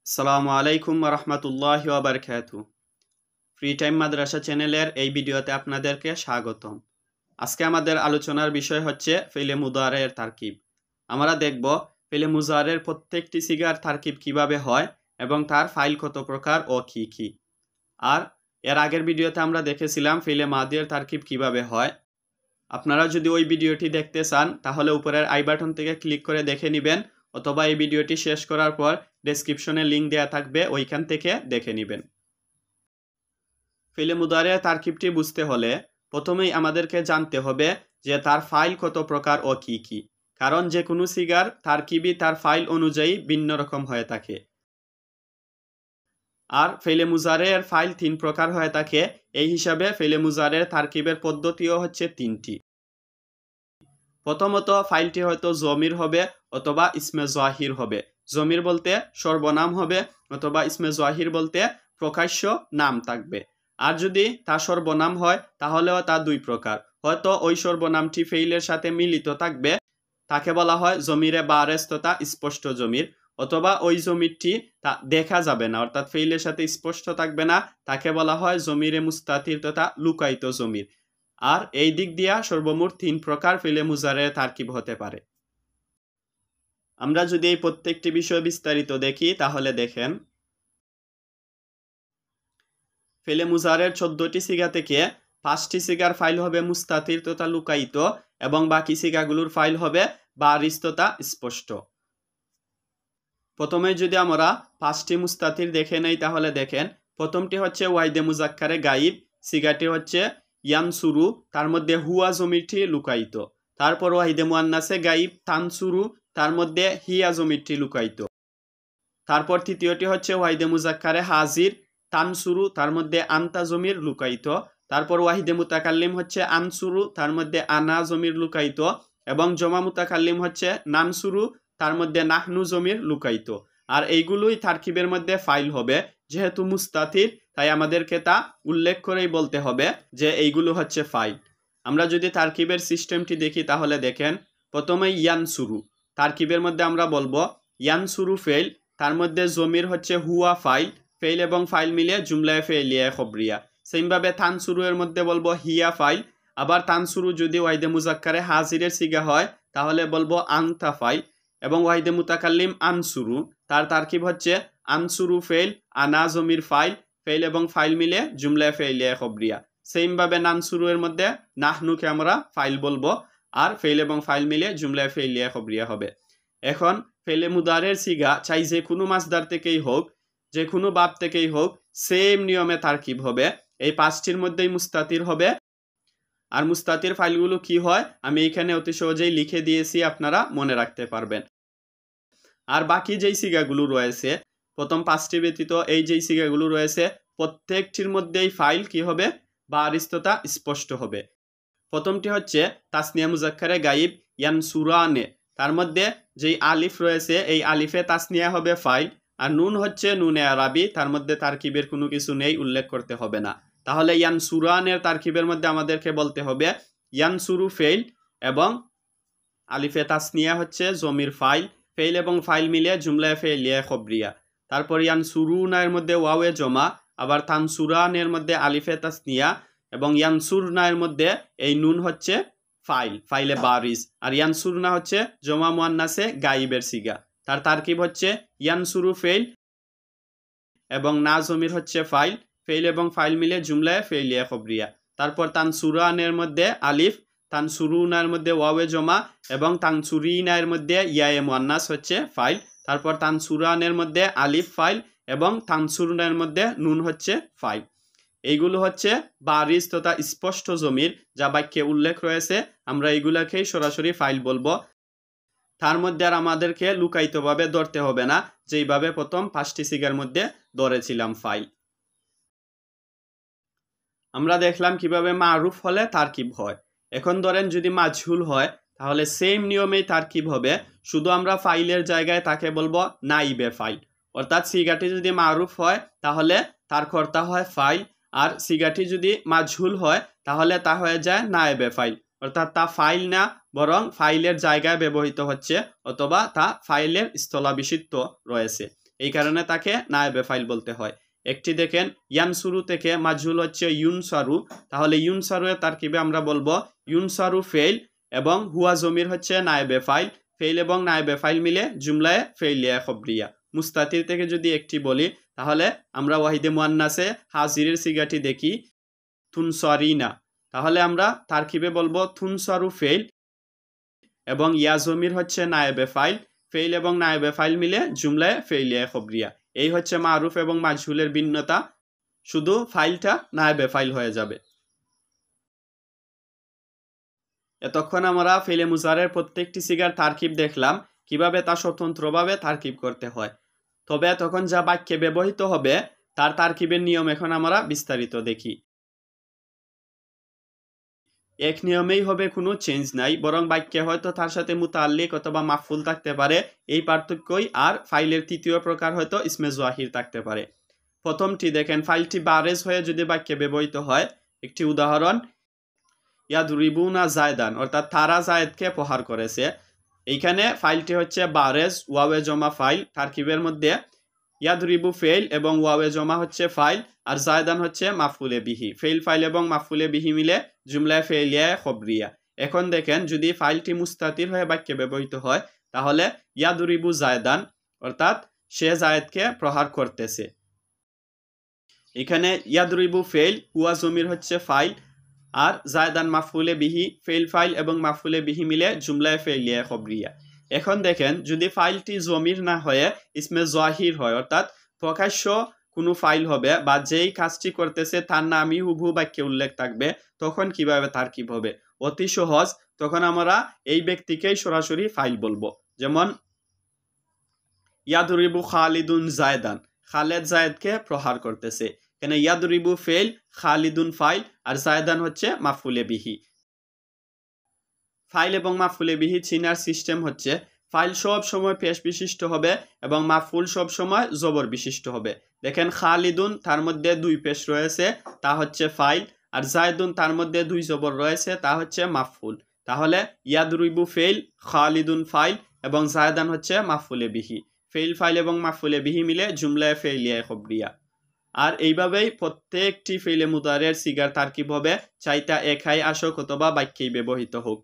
আসসালামু আলাইকুম ওয়া রাহমাতুল্লাহি ওয়া বারাকাতুহু। ফ্রি টাইম মাদ্রাসা চ্যানেলের এই ভিডিওতে আপনাদেরকে স্বাগতম। আজকে আমাদের আলোচনার বিষয় হচ্ছে ফেলে মুদারের তারকিব। আমরা দেখব ফেলে মুজারের প্রত্যেকটি সিগার তারকিব কিভাবে হয় এবং তার ফাইল কত প্রকার ও কি কি। আর এর আগের ভিডিওতে আমরা দেখেছিলাম ফেলে মাদির তারকিব কিভাবে হয়। আপনারা যদি ওই ভিডিওটি দেখতে চান তাহলে উপরের আই বাটন থেকে ক্লিক করে দেখে নেবেন, অথবা এই ভিডিওটি শেষ করার পর ডেসক্রিপশনে লিংক দেওয়া থাকবে, ওইখান থেকে দেখে নেবেন। ফেলে মুদারের তারকিবটি বুঝতে হলে প্রথমেই আমাদেরকে জানতে হবে যে তার ফাইল কত প্রকার ও কি কি, কারণ যে কোনো সিগার তারকিবই তার ফাইল অনুযায়ী ভিন্ন রকম হয়ে থাকে। আর ফেলে মুজারের ফাইল 3 প্রকার হয়ে থাকে। এই হিসাবে ফেলে মুজারের তারকিবের পদ্ধতিও হচ্ছে 3টি। প্রথমত ফাইলটি হয়তো জমির হবে অথবা ইসমে জাহির হবে। জমির বলতে সর্বনাম হবে, অথবা ইসমে জাহির বলতে প্রকাশ্য নাম থাকবে। আর যদি তা সর্বনাম হয় তাহলেও তা 2 প্রকার। হয়তো ওই সর্বনামটি ফেইলের সাথে মিলিত থাকবে, তাকে বলা হয় জমিরে বারেজ তথা স্পষ্ট জমির, অথবা ওই জমিরটি তা দেখা যাবে না, অর্থাৎ ফেইলের সাথে স্পষ্ট থাকবে না, তাকে বলা হয় জমিরে মুস্তাতির তথা লুকায়িত জমির। আর এই দিক দিয়া সর্বমোট 3 প্রকার ফেলে মুজারের তারকিব হতে পারে। আমরা যদি এই প্রত্যেকটি বিষয় বিস্তারিত দেখি তাহলে দেখেন, ফেলে মুজারের 14টি সিগা থেকে 5টি সিগার ফাইল হবে মুস্তাতির তথা লুকায়িত, এবং বাকি সিগাগুলোর ফাইল হবে বারিজ তথা স্পষ্ট। প্রথমে যদি আমরা 5টি মুস্তাতির দেখে নেই তাহলে দেখেন, প্রথমটি হচ্ছে ওয়াইদে মুজাক্কারে গাইব, সিগাটি হচ্ছে ইয়ানসুরু, তার মধ্যে হুয়া জমিরটি লুকায়িত। তারপর ওয়াহিদে মুয়ান্নাসে গাইব তানসুরু, তার মধ্যে হিয়া জমিরটি লুকায়িত। তারপর তৃতীয়টি হচ্ছে ওয়াহিদে মুজাক্কারে হাজির তানসুরু, তার মধ্যে আন্তা জমির লুকায়িত। তারপর ওয়াহিদে মুতাকাল্লিম হচ্ছে আনসুরু, তার মধ্যে আনা জমির লুকায়িত। এবং জমা মুতাকাল্লিম হচ্ছে নানসুরু, তার মধ্যে নাহনু জমির লুকায়িত। আর এইগুলোই তারকিবের মধ্যে ফাইল হবে। যেহেতু মুস্তাতির তাই আমাদেরকে তা উল্লেখ করেই বলতে হবে যে এইগুলো হচ্ছে ফাইল। আমরা যদি তারকিবের সিস্টেমটি দেখি তাহলে দেখেন, প্রথমে ইয়ানসুরু, তারকিবের মধ্যে আমরা বলবো ইয়ানসুরু ফেইল, তার মধ্যে জমির হচ্ছে হুয়া ফাইল, ফেইল এবং ফাইল মিলে জুমলায়ে ফেইলিয়া খবরিয়া। সেইভাবে তানসুরু এর মধ্যে বলবো হিয়া ফাইল। আবার তানসুরু যদি ওয়াহিদে মুজাক্কারে হাজিরের সিগা হয় তাহলে বলবো আনতা ফাইল। এবং ওয়াহিদে মুতাকাল্লিম আনসুরু, তার তারকিব হচ্ছে আনসুরু ফেইল, আনা জমির ফাইল, ফেইল এবং ফাইল মিলে জুমলায়ে ফেইলিয়া খবরিয়া। সেইভাবে নানসুরু এর মধ্যে নাহনুকে আমরা ফাইল বলবো, আর ফেইল এবং ফাইল মিলে জুমলায়ে ফেইলিয়া খবরিয়া হবে। এখন ফেলে মুদারের সিগা চাই যে কোনো মাসদার থেকেই হোক, যে কোনো বাব থেকেই হোক, সেম নিয়মে তারকিব হবে। এই 5টির মধ্যেই মুস্তাতির হবে। আর মুস্তাতির ফাইলগুলো কি হয় আমি এখানে অতি সহজেই লিখে দিয়েছি, আপনারা মনে রাখতে পারবেন। আর বাকি যেই সিগাগুলো রয়েছে, প্রথম 5টি ব্যতীত এই যেই সিগাগুলো রয়েছে প্রত্যেকটির মধ্যেই ফাইল কি হবে, বারিজ তথা স্পষ্ট হবে। প্রথমটি হচ্ছে তাসনিয়া মুজাক্কারে গাইব ইয়ানসুরানে, তার মধ্যে যেই আলিফ রয়েছে এই আলিফে তাসনিয়া হবে ফাইল, আর নুন হচ্ছে নুনে আরবি, তার মধ্যে তারকিবের কোনো কিছু নেই, উল্লেখ করতে হবে না। তাহলে ইয়ানসুরানের তারকিবের মধ্যে আমাদেরকে বলতে হবে ইয়ানসুরু ফেইল এবং আলিফে তাসনিয়া হচ্ছে জমির ফাইল, ফেইল এবং ফাইল মিলে জুমলায়ে ফেইলিয়া খবরিয়া। তারপর ইয়ানসুরুনার মধ্যে ওয়াওয়ে জমা, আবার তানসুরানের মধ্যে আলিফে তাসনিয়া, এবং ইয়ানসুরনার মধ্যে এই নুন হচ্ছে ফাইল, ফাইলে বারিজ। আর ইয়ানসুরনা হচ্ছে জমা মুয়ান্নাসে গাইবের সিগা, তার তারকিব হচ্ছে ইয়ানসুরু ফেইল এবং না জমির হচ্ছে ফাইল, ফেইল এবং ফাইল মিলে জুমলায়ে ফেইলিয়া খবরিয়া। তারপর তানসুরানের মধ্যে আলিফ, তানসুরুনার মধ্যে ওয়াওয়ে জমা, এবং তানসুরিনার মধ্যে ইয়ায়ে মুয়ান্নাস হচ্ছে ফাইল। তারপর তানসুরানের মধ্যে আলিফ ফাইল এবং তানসুরনার মধ্যে নুন হচ্ছে ফাইল। এইগুলো হচ্ছে বারিজ তথা স্পষ্ট জমির, যা বাক্যে উল্লেখ রয়েছে। আমরা এইগুলাকেই সরাসরি ফাইল বলবো। তার মধ্যে আর আমাদেরকে লুকায়িতভাবে ধরতে হবে না, যেইভাবে প্রথম 5টি সিগার মধ্যে ধরেছিলাম ফাইল। আমরা দেখলাম কিভাবে মারুফ হলে তারকিব হয়। এখন ধরেন যদি মাজহুল হয় তাহলে সেম নিয়মেই তারকিব হবে, শুধু আমরা ফাইলের জায়গায় তাকে বলবো নাইবে ফাইল। অর্থাৎ সিগাটি যদি মারুফ হয় তাহলে তার কর্তা হয় ফাইল, আর সিগাটি যদি মাজহুল হয় তাহলে তা হয়ে যায় নায়েবে ফাইল। অর্থাৎ তা ফাইল না, বরং ফাইলের জায়গায় ব্যবহৃত হচ্ছে, অথবা তা ফাইলের স্থলাভিষিক্ত রয়েছে। এই কারণে তাকে নায়েবে ফাইল বলতে হয়। একটি দেখেন ইয়ানসুরু থেকে মাজহুল হচ্ছে ইউনসারু, তাহলে ইউনসারু এর তারকিবে আমরা বলবো ইউনসারু ফেইল এবং হুয়া জমির হচ্ছে নায়েবে ফাইল, ফেইল এবং নায়েবে ফাইল মিলে জুমলায়ে ফেইলিয়া খবরিয়া। মুস্তাতির থেকে যদি একটি বলি তাহলে আমরা ওয়াহিদে মুয়ান্নাসে হাজিরের সিগাটি দেখি তুনসারিনা, তাহলে আমরা তারকিবে বলবো তুনসারু ফেইল এবং ইয়া জমির হচ্ছে নায়েবে ফাইল, ফেইল এবং নায়েবে ফাইল মিলে জুমলায়ে ফেইলিয়া খবরিয়া। এই হচ্ছে মারুফ এবং মাজহুলের ভিন্নতা, শুধু ফাইলটা নায়েবে ফাইল হয়ে যাবে। এতক্ষণ আমরা ফেলে মুজারের প্রত্যেকটি সিগার তারকিব দেখলাম কিভাবে তা স্বতন্ত্রভাবে তারকিব করতে হয়। তবে তখন যা বাক্যে ব্যবহৃত হবে তার তারকিবের নিয়ম এখন আমরা বিস্তারিত দেখি। এক নিয়মেই হবে, কোনো চেঞ্জ নাই, বরং বাক্যে হয়তো তার সাথে মুতাল্লিক অথবা মাফউল থাকতে পারে, এই পার্থক্যই। আর ফাইলের তৃতীয় প্রকার হয়তো ইসমে জাহির থাকতে পারে। প্রথমটি দেখেন, ফাইলটি বারেজ হয়ে যদি বাক্যে ব্যবহৃত হয়। একটি উদাহরণ, ইয়াদরিবুনা জায়দান, অর্থাৎ তারা জায়েদকে প্রহার করেছে। এইখানে ফাইলটি হচ্ছে বারেজ, ওয়াওয়ে জমা ফাইল। তারকিবের মধ্যে ইয়াদরিবু ফেইল এবং ওয়াওয়ে জমা হচ্ছে ফাইল, আর জায়দান হচ্ছে মাফউলে বিহি। ফেইল ফাইল এবং মাফউলে বিহি মিলে জুমলায়ে ফেইলিয়া খবরিয়া। এখন দেখেন, যদি ফাইলটি মুস্তাতির হয়ে বাক্যে ব্যবহৃত হয় তাহলে ইয়াদরিবু জায়দান, অর্থাৎ সে জায়েদকে প্রহার করতেছে। এখানে ইয়াদরিবু ফেইল, হুয়া জমির হচ্ছে ফাইল, আর জায়দান মাফউলে বিহি। ফেইল ফাইল এবং মাফউলে বিহি মিলে জুমলায়ে ফেইলিয়া খবরিয়া। এখন দেখেন, যদি ফাইলটি জমির না হয়ে ইসমে জাহির হয়, অর্থাৎ প্রকাশ্য কোনো ফাইল হবে বা যেই কাজটি করতেছে তার নামই হুবহু বাক্যে উল্লেখ থাকবে, তখন কিভাবে তারকিব হবে? অতি সহজ, তখন আমরা এই ব্যক্তিকেই সরাসরি ফাইল বলবো। যেমন ইয়াদরিবু খালিদুন জায়দান, খালেদ জায়েদকে প্রহার করতেছে। এখানে ইয়াদরিবু ফেইল, খালিদুন ফাইল, আর জায়দান হচ্ছে মাফউলে বিহি। ফাইল এবং মাফউলে বিহি চিনার সিস্টেম হচ্ছে, ফাইল সব সময় পেশ বিশিষ্ট হবে এবং মাফউল সব সময় জবর বিশিষ্ট হবে। দেখেন, খালিদুন তার মধ্যে দুই পেশ রয়েছে, তা হচ্ছে ফাইল, আর জায়দুন তার মধ্যে দুই জবর রয়েছে, তা হচ্ছে মাফউল। তাহলে ইয়াদরিবু ফেইল, খালিদুন ফাইল এবং জায়দান হচ্ছে মাফউলে বিহি। ফেইল ফাইল এবং মাফউলে বিহি মিলে জুমলায়ে ফেইলিয়া খবরিয়া। আর এইভাবেই প্রত্যেকটি ফেইলে মুদারের সিগার তারকিব হবে, চাইতা একাই আসক অথবা বাক্যেই ব্যবহৃত হোক।